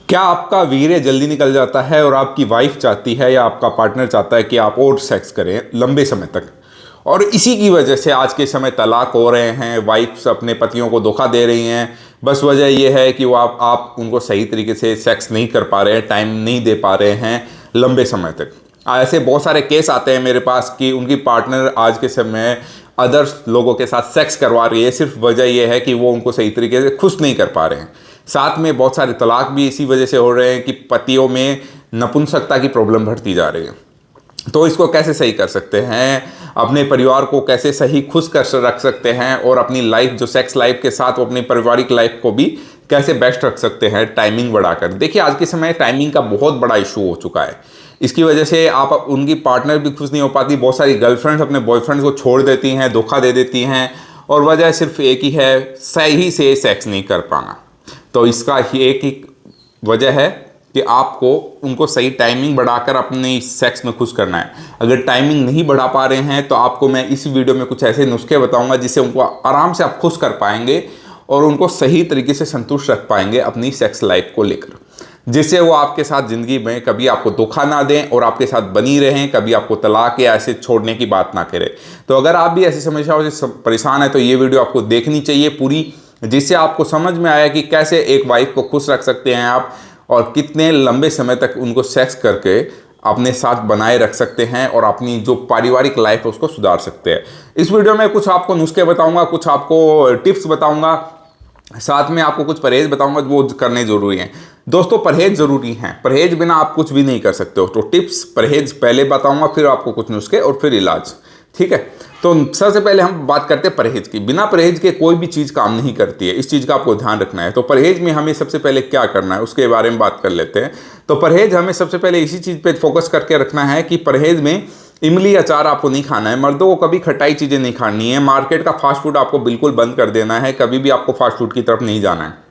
क्या आपका वीर्य जल्दी निकल जाता है और आपकी वाइफ चाहती है या आपका पार्टनर चाहता है कि आप और सेक्स करें लंबे समय तक, और इसी की वजह से आज के समय तलाक हो रहे हैं, वाइफ्स अपने पतियों को धोखा दे रही हैं। बस वजह यह है कि वो आप उनको सही तरीके से सेक्स नहीं कर पा रहे हैं, टाइम नहीं दे पा रहे हैं लंबे समय तक। ऐसे बहुत सारे केस आते हैं मेरे पास कि उनकी पार्टनर आज के समय अदर्स लोगों के साथ सेक्स करवा रही है, सिर्फ वजह यह है कि वो उनको सही तरीके से खुश नहीं कर पा रहे हैं। साथ में बहुत सारे तलाक भी इसी वजह से हो रहे हैं कि पतियों में नपुंसकता की प्रॉब्लम बढ़ती जा रही है। तो इसको कैसे सही कर सकते हैं, अपने परिवार को कैसे सही खुश कर रख सकते हैं, और अपनी लाइफ जो सेक्स लाइफ के साथ वो अपनी पारिवारिक लाइफ को भी कैसे बेस्ट रख सकते हैं टाइमिंग बढ़ाकर। देखिए आज के समय टाइमिंग का बहुत बड़ा इशू हो चुका है। इसकी वजह से आप उनकी पार्टनर भी खुश नहीं हो पाती, बहुत सारी गर्लफ्रेंड्स अपने बॉयफ्रेंड्स को छोड़ देती हैं, धोखा दे देती हैं, और वजह सिर्फ एक ही है, सही से सेक्स नहीं कर पाना। तो इसका ही एक ही वजह है कि आपको उनको सही टाइमिंग बढ़ाकर अपने सेक्स में खुश करना है। अगर टाइमिंग नहीं बढ़ा पा रहे हैं तो आपको मैं इस वीडियो में कुछ ऐसे नुस्खे बताऊंगा जिससे उनको आराम से आप खुश कर पाएंगे और उनको सही तरीके से संतुष्ट रख पाएंगे अपनी सेक्स लाइफ को लेकर, जिससे वो आपके साथ ज़िंदगी में कभी आपको धोखा ना दें और आपके साथ बनी रहें, कभी आपको तलाक या ऐसे छोड़ने की बात ना करें। तो अगर आप भी ऐसी समस्याओं से परेशान हैं तो ये वीडियो आपको देखनी चाहिए पूरी, जिससे आपको समझ में आया कि कैसे एक वाइफ को खुश रख सकते हैं आप और कितने लंबे समय तक उनको सेक्स करके अपने साथ बनाए रख सकते हैं और अपनी जो पारिवारिक लाइफ है उसको सुधार सकते हैं। इस वीडियो में कुछ आपको नुस्खे बताऊंगा, कुछ आपको टिप्स बताऊंगा, साथ में आपको कुछ परहेज बताऊंगा वो करने जरूरी हैं। दोस्तों परहेज जरूरी हैं, परहेज बिना आप कुछ भी नहीं कर सकते हो। तो टिप्स परहेज पहले बताऊंगा, फिर आपको कुछ नुस्खे और फिर इलाज, ठीक है। तो सबसे पहले हम बात करते हैं परहेज की। बिना परहेज के कोई भी चीज़ काम नहीं करती है, इस चीज़ का आपको ध्यान रखना है। तो परहेज में हमें सबसे पहले क्या करना है उसके बारे में बात कर लेते हैं। तो परहेज हमें सबसे पहले इसी चीज़ पे फोकस करके रखना है कि परहेज में इमली अचार आपको नहीं खाना है, मर्दों को कभी खटाई चीज़ें नहीं खानी है, मार्केट का फास्ट फूड आपको बिल्कुल बंद कर देना है, कभी भी आपको फास्ट फूड की तरफ नहीं जाना है।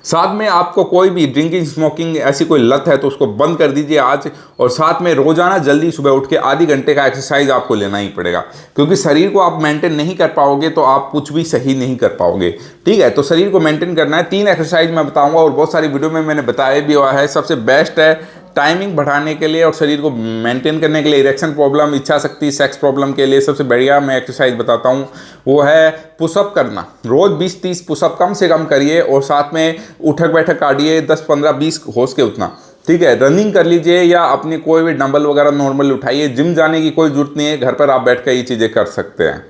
साथ में आपको कोई भी ड्रिंकिंग स्मोकिंग ऐसी कोई लत है तो उसको बंद कर दीजिए आज, और साथ में रोजाना जल्दी सुबह उठ के आधी घंटे का एक्सरसाइज आपको लेना ही पड़ेगा, क्योंकि शरीर को आप मेंटेन नहीं कर पाओगे तो आप कुछ भी सही नहीं कर पाओगे, ठीक है। तो शरीर को मेंटेन करना है। 3 एक्सरसाइज मैं बताऊंगा और बहुत सारी वीडियो में मैंने बताया भी हुआ है। सबसे बेस्ट है टाइमिंग बढ़ाने के लिए और शरीर को मेंटेन करने के लिए, इरेक्शन प्रॉब्लम, इच्छा शक्ति, सेक्स प्रॉब्लम के लिए सबसे बढ़िया मैं एक्सरसाइज बताता हूँ, वो है पुशअप करना। रोज 20-30 पुशअप कम से कम करिए और साथ में उठक बैठक काटिए, 10-15-20 हो सके उतना, ठीक है। रनिंग कर लीजिए या अपने कोई भी डंबल वगैरह नॉर्मल उठाइए। जिम जाने की कोई जरूरत नहीं है, घर पर आप बैठ कर ये चीज़ें कर सकते हैं,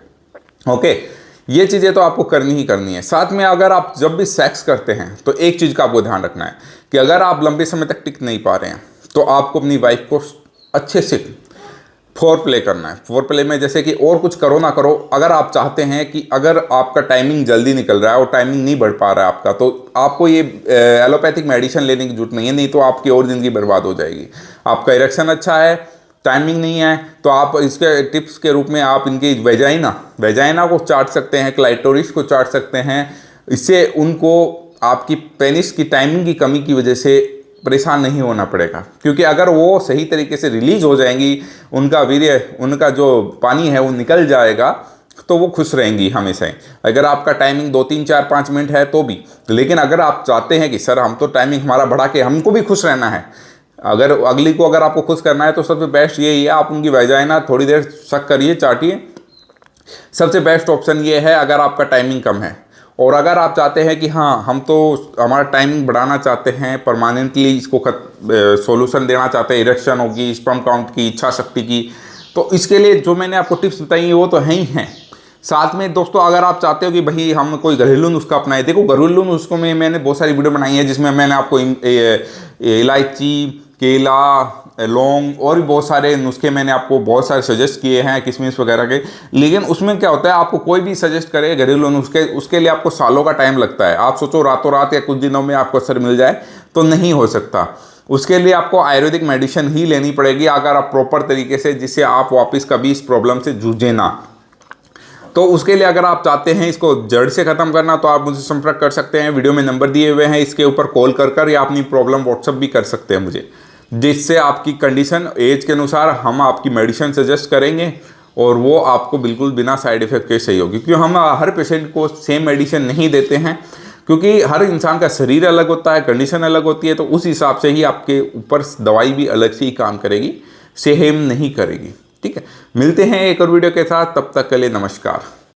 ओके। ये चीज़ें तो आपको करनी ही करनी है। साथ में अगर आप जब भी सेक्स करते हैं तो एक चीज़ का आपको ध्यान रखना है कि अगर आप लंबे समय तक टिक नहीं पा रहे हैं तो आपको अपनी वाइफ को अच्छे से फोर प्ले करना है। फोर प्ले में जैसे कि और कुछ करो ना करो, अगर आप चाहते हैं कि अगर आपका टाइमिंग जल्दी निकल रहा है और टाइमिंग नहीं बढ़ पा रहा है आपका, तो आपको ये एलोपैथिक मेडिसिन लेने की जरूरत नहीं है, नहीं तो आपकी और ज़िंदगी बर्बाद हो जाएगी। आपका इरेक्शन अच्छा है, टाइमिंग नहीं है, तो आप इसके टिप्स के रूप में आप इनकी वेजाइना को चाट सकते हैं, क्लाइटोरिस को चाट सकते हैं। इससे उनको आपकी पेनिस की टाइमिंग की कमी की वजह से परेशान नहीं होना पड़ेगा, क्योंकि अगर वो सही तरीके से रिलीज हो जाएंगी, उनका वीर्य, उनका जो पानी है वो निकल जाएगा, तो वो खुश रहेंगी हमेशा। अगर आपका टाइमिंग 2, 3, 4, 5 मिनट है तो भी, लेकिन अगर आप चाहते हैं कि सर हम तो टाइमिंग हमारा बढ़ा के हमको भी खुश रहना है, अगर अगली को अगर आपको खुश करना है तो सबसे बेस्ट यही है, आप उनकी वेजाइना थोड़ी देर सक करिए, चाटिए। सबसे बेस्ट ऑप्शन ये है अगर आपका टाइमिंग कम है। और अगर आप चाहते हैं कि हाँ हम तो हमारा टाइमिंग बढ़ाना चाहते हैं, परमानेंटली इसको सॉल्यूशन देना चाहते हैं, इरेक्शन होगी, स्पर्म काउंट की, इच्छा शक्ति की, तो इसके लिए जो मैंने आपको टिप्स बताई वो तो है ही हैं। साथ में दोस्तों अगर आप चाहते हो कि भाई हम कोई घरेलू नुस्खा अपनाए, देखो घरेलू नुस्खों में मैंने बहुत सारी वीडियो बनाई है जिसमें मैंने आपको इलायची, केला, लौंग और भी बहुत सारे नुस्खे मैंने आपको बहुत सारे सजेस्ट किए हैं, किशमिश वगैरह के। लेकिन उसमें क्या होता है, आपको कोई भी सजेस्ट करे घरेलू नुस्खे, उसके लिए आपको सालों का टाइम लगता है। आप सोचो रातों रात या कुछ दिनों में आपको असर मिल जाए, तो नहीं हो सकता। उसके लिए आपको आयुर्वेदिक मेडिसिन ही लेनी पड़ेगी अगर आप प्रॉपर तरीके से, जिससे आप वापस कभी इस प्रॉब्लम से जूझे ना। तो उसके लिए अगर आप चाहते हैं इसको जड़ से ख़त्म करना तो आप मुझसे संपर्क कर सकते हैं। वीडियो में नंबर दिए हुए हैं, इसके ऊपर कॉल कर या अपनी प्रॉब्लम व्हाट्सअप भी कर सकते हैं मुझे, जिससे आपकी कंडीशन एज के अनुसार हम आपकी मेडिसिन सजेस्ट करेंगे और वो आपको बिल्कुल बिना साइड इफेक्ट के सही होगी। क्योंकि हम हर पेशेंट को सेम मेडिसिन नहीं देते हैं, क्योंकि हर इंसान का शरीर अलग होता है, कंडीशन अलग होती है, तो उस हिसाब से ही आपके ऊपर दवाई भी अलग से ही काम करेगी, सेम नहीं करेगी। ठीक है, मिलते हैं एक और वीडियो के साथ, तब तक के लिए नमस्कार।